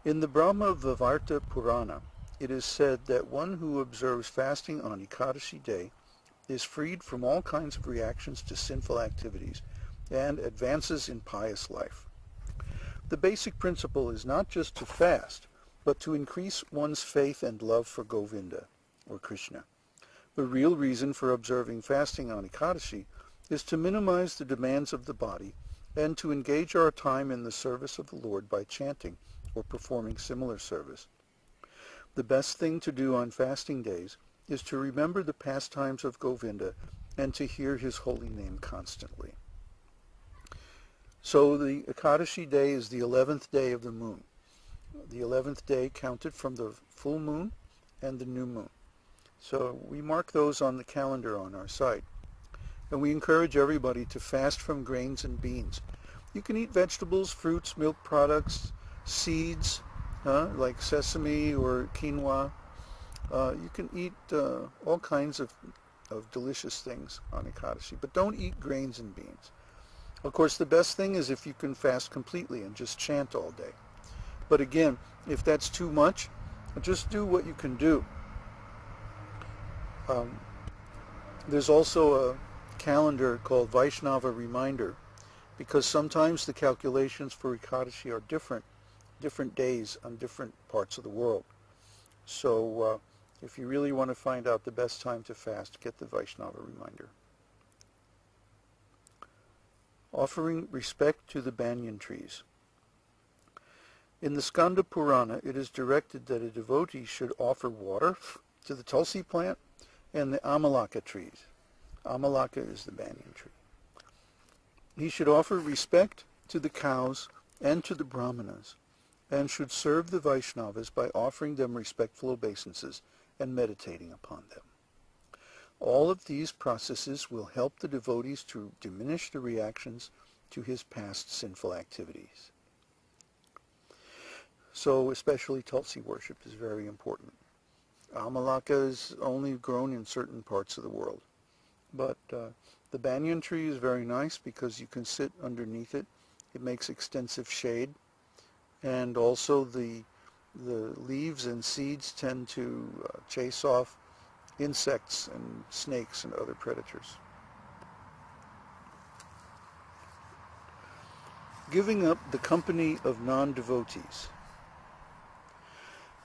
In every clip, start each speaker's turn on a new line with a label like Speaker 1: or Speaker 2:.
Speaker 1: In the Brahma Vaivarta Purana, it is said that one who observes fasting on Ekadashi day is freed from all kinds of reactions to sinful activities and advances in pious life. The basic principle is not just to fast, but to increase one's faith and love for Govinda, or Krishna. The real reason for observing fasting on Ekadashi is to minimize the demands of the body and to engage our time in the service of the Lord by chanting or performing similar service. The best thing to do on fasting days is to remember the pastimes of Govinda and to hear his holy name constantly. So the Ekadashi day is the 11th day of the moon. The 11th day counted from the full moon and the new moon. So we mark those on the calendar on our site. And we encourage everybody to fast from grains and beans. You can eat vegetables, fruits, milk products, seeds, like sesame or quinoa. You can eat all kinds of delicious things on Ekadashi, but don't eat grains and beans. Of course, the best thing is if you can fast completely and just chant all day. But again, if that's too much, just do what you can do. There's also a calendar called Vaishnava Reminder, because sometimes the calculations for Ekadashi are different days on different parts of the world. So if you really want to find out the best time to fast, get the Vaishnava Reminder. Offering respect to the banyan trees. In the Skanda Purana, it is directed that a devotee should offer water to the tulsi plant and the amalaka trees. Amalaka is the banyan tree. He should offer respect to the cows and to the brahmanas, and should serve the Vaishnavas by offering them respectful obeisances and meditating upon them. All of these processes will help the devotees to diminish the reactions to his past sinful activities. So especially tulsi worship is very important. Amalaka is only grown in certain parts of the world. But the banyan tree is very nice because you can sit underneath it. It makes extensive shade. And also the leaves and seeds tend to chase off insects and snakes and other predators. Giving up the company of non-devotees.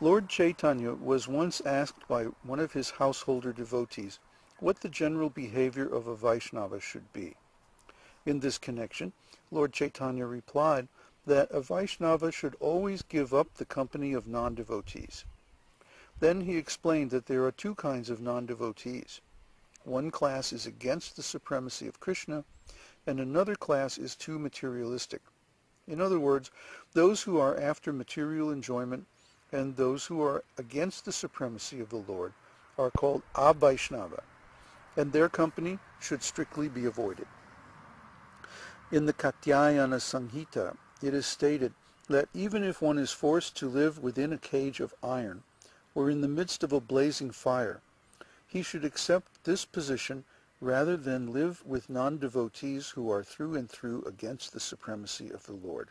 Speaker 1: Lord Chaitanya was once asked by one of his householder devotees what the general behavior of a Vaishnava should be. In this connection, Lord Chaitanya replied that a Vaishnava should always give up the company of non-devotees. Then he explained that there are two kinds of non-devotees. One class is against the supremacy of Krishna, and another class is too materialistic. In other words, those who are after material enjoyment and those who are against the supremacy of the Lord are called Avaishnava, and their company should strictly be avoided. In the Katyayana Samhita, it is stated that even if one is forced to live within a cage of iron, or in the midst of a blazing fire, he should accept this position rather than live with non-devotees who are through and through against the supremacy of the Lord.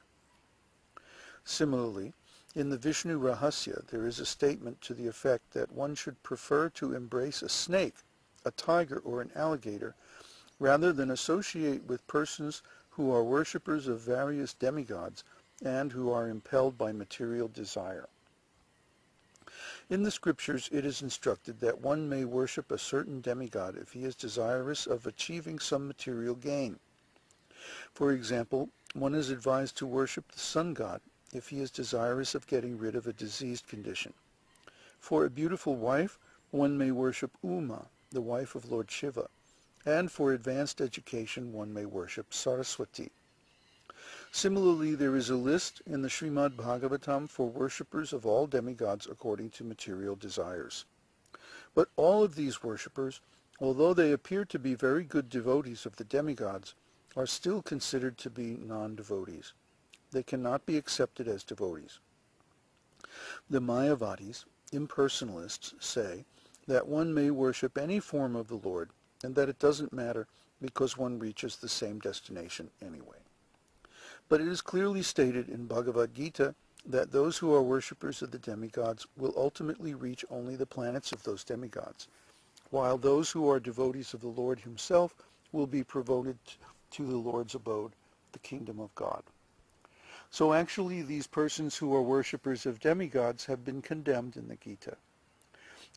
Speaker 1: Similarly, in the Vishnu Rahasya, there is a statement to the effect that one should prefer to embrace a snake, a tiger, or an alligator, rather than associate with persons who are worshippers of various demigods and who are impelled by material desire. In the scriptures, it is instructed that one may worship a certain demigod if he is desirous of achieving some material gain. For example, one is advised to worship the sun god if he is desirous of getting rid of a diseased condition. For a beautiful wife, one may worship Uma, the wife of Lord Shiva, and for advanced education one may worship Saraswati. Similarly, there is a list in the Śrīmad-Bhāgavatam for worshippers of all demigods according to material desires. But all of these worshippers, although they appear to be very good devotees of the demigods, are still considered to be non-devotees. They cannot be accepted as devotees. The Mayavadis, impersonalists, say that one may worship any form of the Lord and that it doesn't matter because one reaches the same destination anyway. But it is clearly stated in Bhagavad-gītā that those who are worshippers of the demigods will ultimately reach only the planets of those demigods, while those who are devotees of the Lord himself will be promoted to the Lord's abode, the kingdom of God. So actually these persons who are worshippers of demigods have been condemned in the Gita.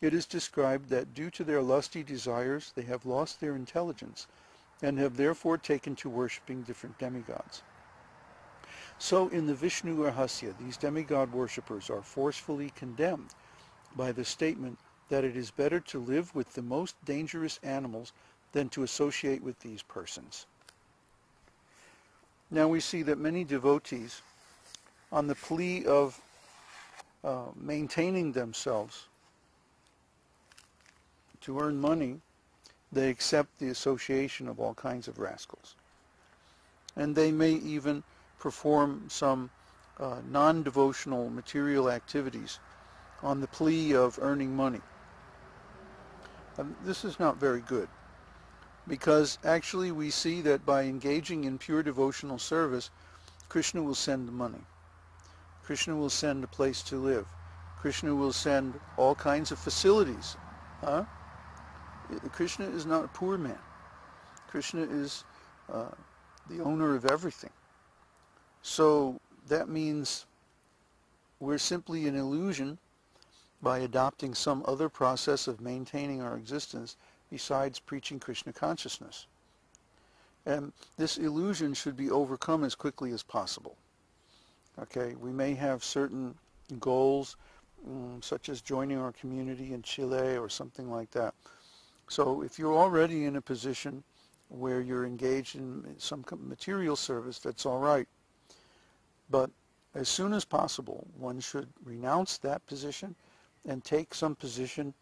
Speaker 1: It is described that due to their lusty desires they have lost their intelligence and have therefore taken to worshipping different demigods. So in the Vishnu Rahasya, these demigod worshippers are forcefully condemned by the statement that it is better to live with the most dangerous animals than to associate with these persons. Now we see that many devotees, on the plea of maintaining themselves to earn money, they accept the association of all kinds of rascals. And they may even perform some non-devotional material activities on the plea of earning money. This is not very good, because actually we see that by engaging in pure devotional service, Krishna will send the money. Krishna will send a place to live. Krishna will send all kinds of facilities. Krishna is not a poor man. Krishna is the owner of everything. So that means we're simply an illusion by adopting some other process of maintaining our existence besides preaching Krishna consciousness. And this illusion should be overcome as quickly as possible. Okay, we may have certain goals, such as joining our community in Chile or something like that. So if you're already in a position where you're engaged in some material service, that's all right. But as soon as possible, one should renounce that position and take some position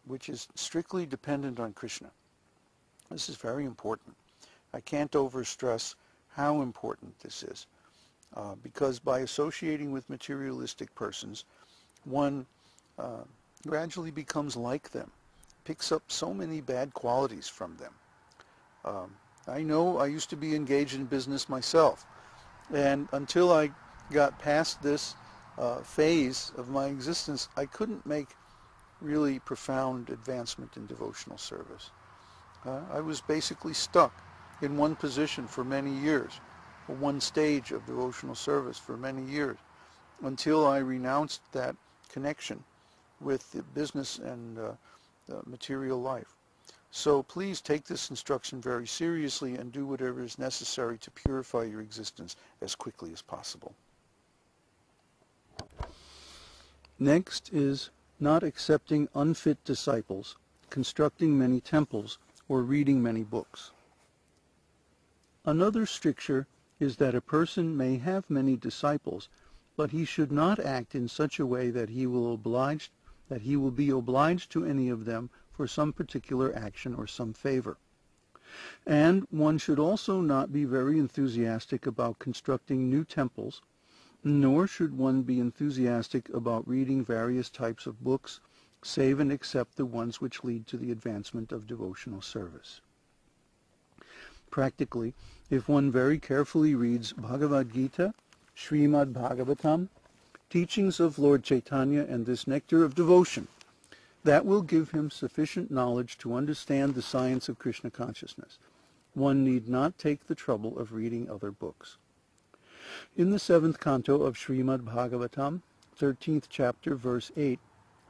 Speaker 1: which is strictly dependent on Krishna. This is very important. I can't overstress how important this is, because by associating with materialistic persons, one gradually becomes like them, picks up so many bad qualities from them. I know I used to be engaged in business myself, and until I got past this phase of my existence, I couldn't make really profound advancement in devotional service. I was basically stuck in one position for many years, or one stage of devotional service for many years, until I renounced that connection with the business and the material life. So please take this instruction very seriously and do whatever is necessary to purify your existence as quickly as possible. Next is not accepting unfit disciples, constructing many temples, or reading many books. Another stricture is that a person may have many disciples, but he should not act in such a way that he will be obliged to any of them for some particular action or some favor. And one should also not be very enthusiastic about constructing new temples, nor should one be enthusiastic about reading various types of books, save and except the ones which lead to the advancement of devotional service. Practically, if one very carefully reads Bhagavad-gītā, Śrīmad-Bhāgavatam, teachings of Lord Chaitanya and this nectar of devotion, that will give him sufficient knowledge to understand the science of Krishna consciousness. One need not take the trouble of reading other books. In the 7th Canto of Śrīmad-Bhāgavatam, 13th chapter, verse 8,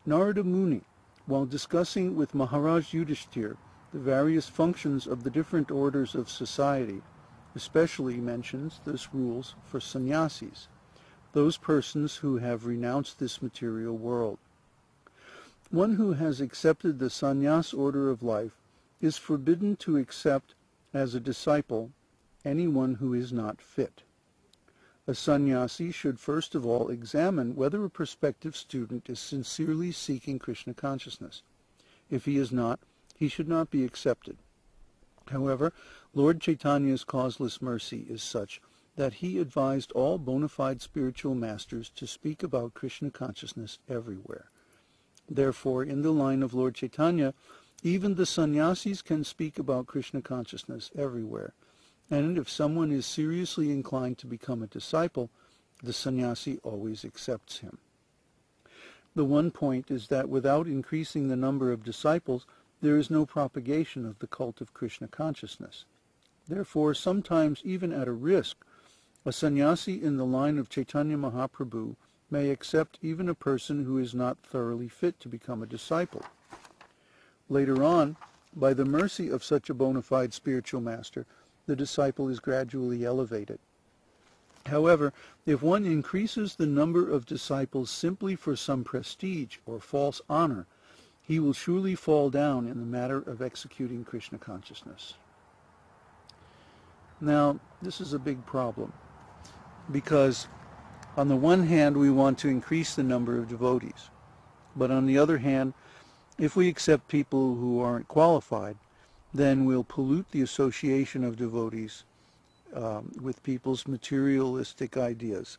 Speaker 1: Narada Muni, while discussing with Mahārāj Yudhishthira the various functions of the different orders of society, especially mentions the rules for sannyasis, those persons who have renounced this material world. One who has accepted the sannyas order of life is forbidden to accept as a disciple anyone who is not fit. A sannyasi should first of all examine whether a prospective student is sincerely seeking Krishna consciousness. If he is not, he should not be accepted. However, Lord Chaitanya's causeless mercy is such that he advised all bona fide spiritual masters to speak about Krishna consciousness everywhere. Therefore, in the line of Lord Chaitanya, even the sannyasis can speak about Krishna consciousness everywhere. And if someone is seriously inclined to become a disciple, the sannyasi always accepts him. The one point is that without increasing the number of disciples, there is no propagation of the cult of Krishna consciousness. Therefore, sometimes even at a risk, a sannyasi in the line of Chaitanya Mahaprabhu may accept even a person who is not thoroughly fit to become a disciple. Later on, by the mercy of such a bona fide spiritual master, the disciple is gradually elevated. However, if one increases the number of disciples simply for some prestige or false honor, he will surely fall down in the matter of executing Krishna consciousness. Now, this is a big problem, because on the one hand we want to increase the number of devotees, but on the other hand, if we accept people who aren't qualified, then we'll pollute the association of devotees with people's materialistic ideas,